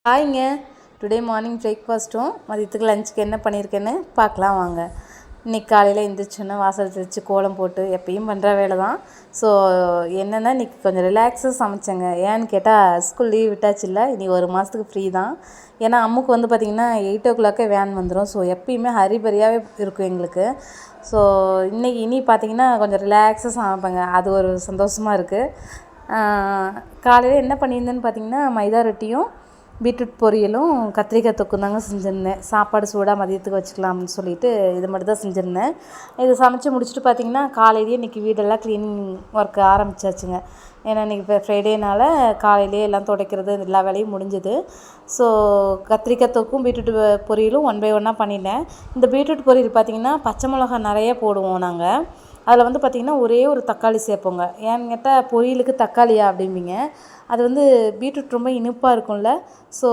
ஹாய்ங்க. Today morning பிரேக்ஃபாஸ்ட்டும் மதியத்துக்கு லஞ்சுக்கு என்ன பண்ணியிருக்கேன்னு பார்க்கலாம் வாங்க. இன்றைக்கி காலையில் எழுந்திரிச்சோன்னே வாசல் தெளித்து கோலம் போட்டு எப்பயும் பண்ணுற வேலை தான். ஸோ என்னென்னா இன்றைக்கி கொஞ்சம் ரிலாக்ஸாக சமைச்சேங்க. ஏன்னு கேட்டால் ஸ்கூல் லீவ் விட்டாச்சுல்ல, இனி ஒரு மாதத்துக்கு ஃப்ரீ தான். ஏன்னா அம்முக்கு வந்து பார்த்திங்கன்னா 8 o'clock வேன் வந்துடும். ஸோ எப்பயுமே ஹரிபரியாகவே இருக்கும் எங்களுக்கு. ஸோ இனி பார்த்திங்கன்னா கொஞ்சம் ரிலாக்ஸாக சமைப்பேங்க. அது ஒரு சந்தோஷமாக இருக்குது. காலையில் என்ன பண்ணியிருந்தேன்னு பார்த்திங்கன்னா மைதா ரொட்டியும் பீட்ரூட் பொரியலும் கத்திரிக்காய் தொக்கும் தாங்க செஞ்சுருந்தேன். சாப்பாடு சூடாக மதியத்துக்கு வச்சுக்கலாம்னு சொல்லிவிட்டு இது மட்டும் தான் செஞ்சுருந்தேன். இது சமைச்சு முடிச்சுட்டு பார்த்திங்கன்னா காலையிலேயே இன்றைக்கி வீடெல்லாம் க்ளீனிங் ஒர்க் ஆரம்பிச்சாச்சுங்க. ஏன்னா இன்றைக்கி இப்போ ஃப்ரைடேனால் காலையிலேயே எல்லாம் துடைக்கிறது எல்லா வேலையும் முடிஞ்சுது. ஸோ கத்திரிக்காய் தொக்கும் பீட்ரூட் பொரியலும் 1 by 1 பண்ணிட்டேன். இந்த பீட்ரூட் பொரியல் பார்த்திங்கன்னா பச்சை மிளகா நிறைய போடுவோம் நாங்கள். அதில் வந்து பார்த்திங்கன்னா ஒரே ஒரு தக்காளி சேர்ப்போங்க. ஏன்னு கேட்டால் பொரியலுக்கு தக்காளியா அப்படிம்பிங்க. அது வந்து பீட்ரூட் ரொம்ப இனிப்பாக இருக்கும்ல. ஸோ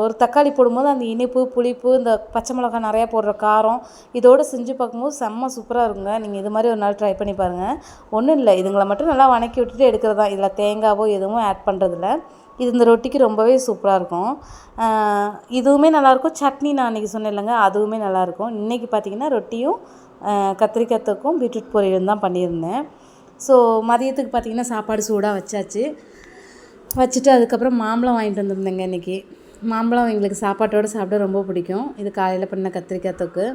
ஒரு தக்காளி போடும்போது அந்த இனிப்பு, புளிப்பு, இந்த பச்சை மிளகா நிறையா போடுற காரம் இதோடு செஞ்சு பார்க்கும்போது செம்ம சூப்பராக இருக்குங்க. நீங்கள் இது மாதிரி ஒரு நாள் ட்ரை பண்ணி பாருங்கள். ஒன்றும் இல்லை, இதுங்களை மட்டும் நல்லா வணக்கி விட்டுட்டு எடுக்கிறது தான். இதில் தேங்காவோ எதுவும் ஆட் பண்ணுறதில்ல. இது இந்த ரொட்டிக்கு ரொம்பவே சூப்பராக இருக்கும். இதுவுமே நல்லாயிருக்கும். சட்னி நான் அன்றைக்கி சொன்னேன் இல்லைங்க, அதுவுமே நல்லாயிருக்கும். இன்றைக்கி பார்த்திங்கன்னா ரொட்டியும் கத்திரிக்காய் தொக்கும் பீட்ரூட் பொரியலும் தான் பண்ணியிருந்தேன். ஸோ மதியத்துக்கு பார்த்திங்கன்னா சாப்பாடு சூடாக வச்சுட்டு அதுக்கப்புறம் மாம்பழம் வாங்கிட்டு வந்திருந்தேங்க. இன்றைக்கி மாம்பழம் எங்களுக்கு சாப்பாட்டோடு சாப்பிட ரொம்ப பிடிக்கும். இது காலையில் பண்ண கத்திரிக்காய் தொக்கு,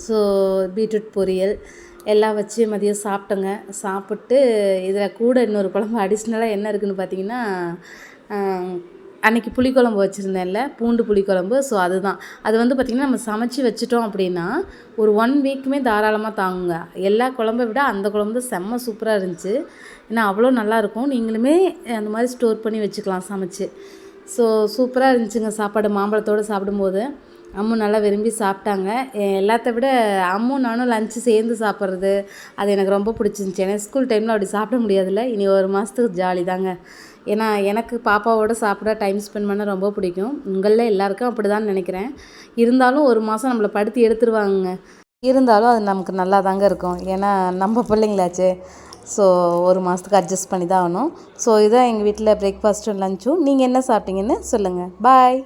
ஸோ பீட்ரூட் பொரியல் எல்லாம் வச்சு மதியம் சாப்பிட்டோங்க. சாப்பிட்டு இதில் கூட இன்னொரு குழம்பு அடிஷ்னலாக என்ன இருக்குதுன்னு பார்த்திங்கன்னா அன்றைக்கி புளிக்குழம்பு வச்சுருந்தேன்ல, பூண்டு புளிக்குழம்பு. ஸோ அதுதான். அது வந்து பார்த்திங்கன்னா நம்ம சமைச்சி வச்சுட்டோம் அப்படின்னா ஒரு 1 வீக்குமே தாராளமாக தாங்குங்க. எல்லா குழம்பை விட அந்த குழம்பு தான் செம்ம சூப்பராக இருந்துச்சு. ஏன்னா அவ்வளோ நல்லாயிருக்கும். நீங்களுமே அந்த மாதிரி ஸ்டோர் பண்ணி வச்சுக்கலாம் சமைச்சி. ஸோ சூப்பராக இருந்துச்சுங்க சாப்பாடு. மாம்பழத்தோடு சாப்பிடும்போது அம்மு நல்லா விரும்பி சாப்பிட்டாங்க. எல்லாத்த விட அம்மும் நானும் லஞ்சு சேர்ந்து சாப்பிட்றது அது எனக்கு ரொம்ப பிடிச்சிருந்துச்சி. ஏன்னா ஸ்கூல் டைமில் அப்படி சாப்பிட முடியாதுல்ல. இனி ஒரு மாதத்துக்கு ஜாலி தாங்க. ஏன்னா எனக்கு பாப்பாவோட சாப்பிட டைம் ஸ்பெண்ட் பண்ண ரொம்ப பிடிக்கும். உங்களில் எல்லாருக்கும் அப்படி தான் நினைக்கிறேன். இருந்தாலும் ஒரு மாதம் நம்மளை படுத்தி எடுத்துருவாங்க. இருந்தாலும் அது நமக்கு நல்லா தாங்க இருக்கும். ஏன்னா நம்ம பிள்ளைங்களாச்சே. ஸோ ஒரு மாதத்துக்கு அட்ஜஸ்ட் பண்ணி தான் ஆகணும். ஸோ இதுதான் எங்கள் வீட்டில் பிரேக்ஃபாஸ்ட்டும் லஞ்சும். நீங்கள் என்ன சாப்பிட்டீங்கன்னு சொல்லுங்கள். பாய்.